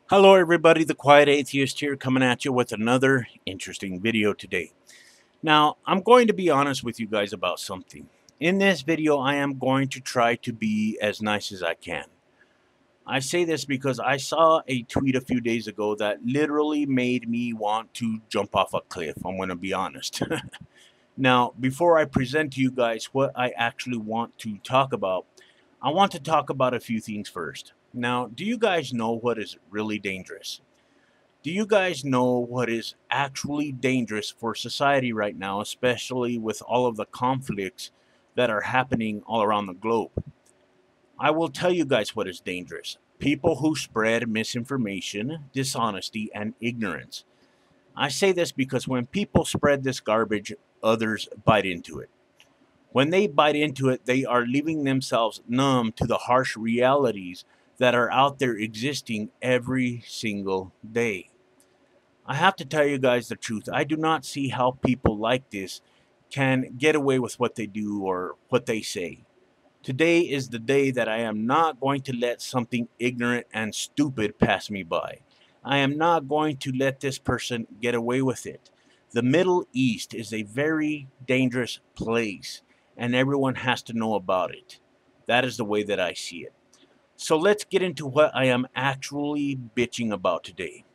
Hello, everybody. The Quiet Atheist here, coming at you with another interesting video today. Now, I'm going to be honest with you guys about something. In this video, I am going to try to be as nice as I can. I say this because I saw a tweet a few days ago that literally made me want to jump off a cliff. I'm going to be honest. Now, before I present to you guys what I actually want to talk about, I want to talk about a few things first. Now, do you guys know what is really dangerous? Do you guys know what is actually dangerous for society right now, especially with all of the conflicts that are happening all around the globe? I will tell you guys what is dangerous. People who spread misinformation, dishonesty, and ignorance. I say this because when people spread this garbage, others bite into it. When they bite into it, they are leaving themselves numb to the harsh realities that are out there existing every single day. I have to tell you guys the truth. I do not see how people like this can get away with what they do or what they say. Today is the day that I am not going to let something ignorant and stupid pass me by. I am not going to let this person get away with it. The Middle East is a very dangerous place, and everyone has to know about it. That is the way that I see it. So let's get into what I am actually bitching about today.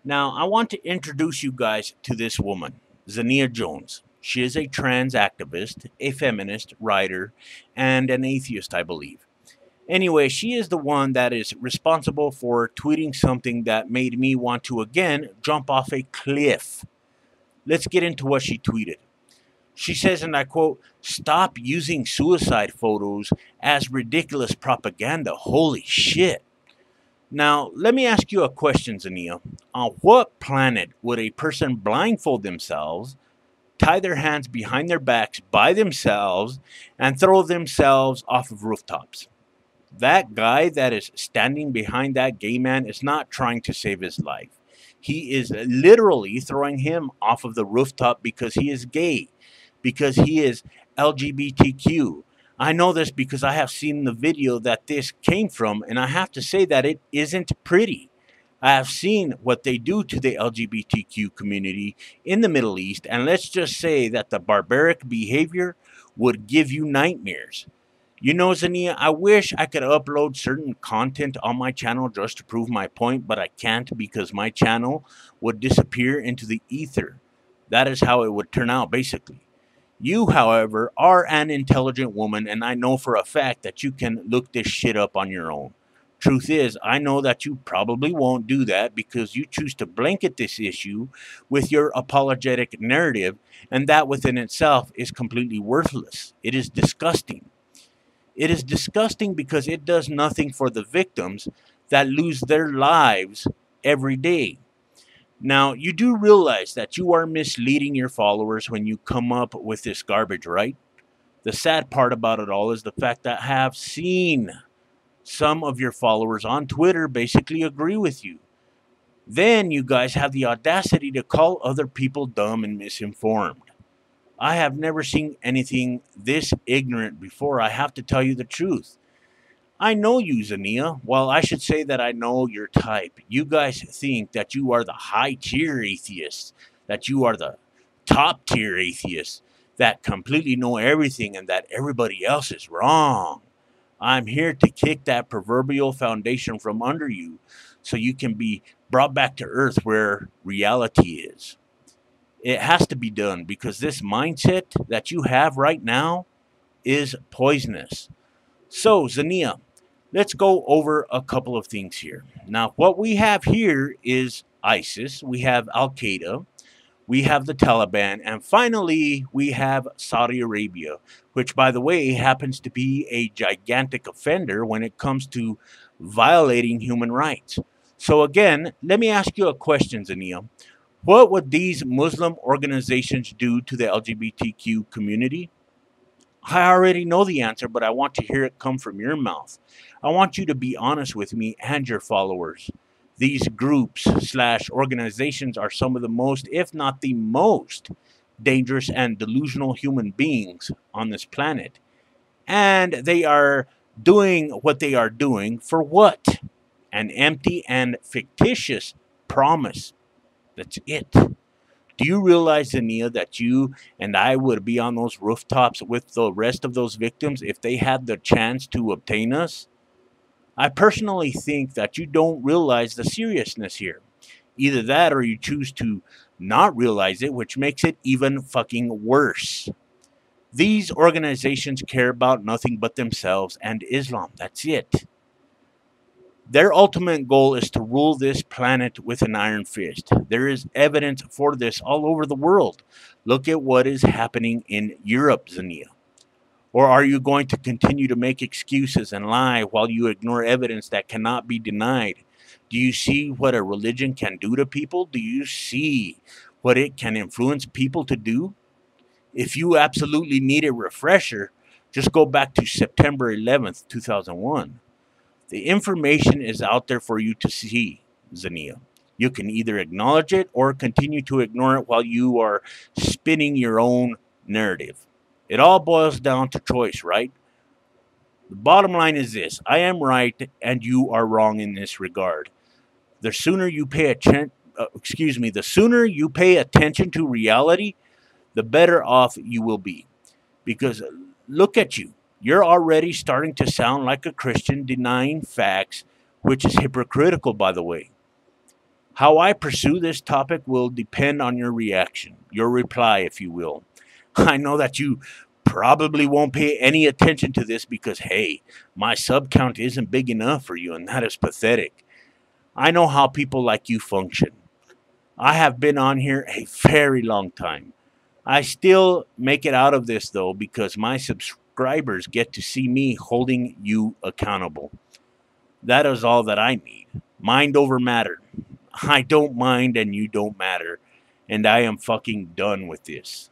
Now, I want to introduce you guys to this woman, Zinnia Jones. She is a trans activist, a feminist, writer, and an atheist, I believe. Anyway, she is the one that is responsible for tweeting something that made me want to again jump off a cliff. Let's get into what she tweeted. She says, and I quote, "Stop using suicide photos as ridiculous propaganda. Holy shit." Now, let me ask you a question, Zinnia. On what planet would a person blindfold themselves, tie their hands behind their backs by themselves, and throw themselves off of rooftops? That guy that is standing behind that gay man is not trying to save his life. He is literally throwing him off of the rooftop because he is gay, because he is LGBTQ. I know this because I have seen the video that this came from, and I have to say that it isn't pretty. I have seen what they do to the LGBTQ community in the Middle East, and let's just say that the barbaric behavior would give you nightmares. You know, Zania, I wish I could upload certain content on my channel just to prove my point, but I can't because my channel would disappear into the ether. That is how it would turn out, basically. You, however, are an intelligent woman, and I know for a fact that you can look this shit up on your own. Truth is, I know that you probably won't do that because you choose to blanket this issue with your apologetic narrative, and that within itself is completely worthless. It is disgusting. It is disgusting because it does nothing for the victims that lose their lives every day. Now, you do realize that you are misleading your followers when you come up with this garbage, right? The sad part about it all is the fact that I have seen some of your followers on Twitter basically agree with you. Then you guys have the audacity to call other people dumb and misinformed. I have never seen anything this ignorant before. I have to tell you the truth. I know you, Zania. Well, I should say that I know your type. You guys think that you are the high tier atheists, that you are the top tier atheists that completely know everything and that everybody else is wrong. I'm here to kick that proverbial foundation from under you so you can be brought back to earth where reality is. It has to be done because this mindset that you have right now is poisonous. So, Zania, let's go over a couple of things here. Now, what we have here is ISIS, we have Al Qaeda, we have the Taliban, and finally, we have Saudi Arabia, which, by the way, happens to be a gigantic offender when it comes to violating human rights. So, again, let me ask you a question, Zania. What would these Muslim organizations do to the LGBTQ community? I already know the answer, but I want to hear it come from your mouth. I want you to be honest with me and your followers. These groups slash organizations are some of the most, if not the most, dangerous and delusional human beings on this planet. And they are doing what they are doing for what? An empty and fictitious promise. That's it. Do you realize, Zinnia, that you and I would be on those rooftops with the rest of those victims if they had the chance to obtain us? I personally think that you don't realize the seriousness here. Either that or you choose to not realize it, which makes it even fucking worse. These organizations care about nothing but themselves and Islam. That's it. Their ultimate goal is to rule this planet with an iron fist. There is evidence for this all over the world. Look at what is happening in Europe, Zinnia. Or are you going to continue to make excuses and lie while you ignore evidence that cannot be denied? Do you see what a religion can do to people? Do you see what it can influence people to do? If you absolutely need a refresher, just go back to September 11th, 2001. The information is out there for you to see, Zinnia. You can either acknowledge it or continue to ignore it while you are spinning your own narrative. It all boils down to choice, right? The bottom line is this: I am right and you are wrong in this regard. The sooner you pay the sooner you pay attention to reality, the better off you will be. Because look at you. You're already starting to sound like a Christian denying facts, which is hypocritical, by the way. How I pursue this topic will depend on your reaction, your reply, if you will. I know that you probably won't pay any attention to this because, hey, my sub count isn't big enough for you, and that is pathetic. I know how people like you function. I have been on here a very long time. I still make it out of this though because my subscribers get to see me holding you accountable. That is all that I need. Mind over matter. I don't mind and you don't matter. And I am fucking done with this.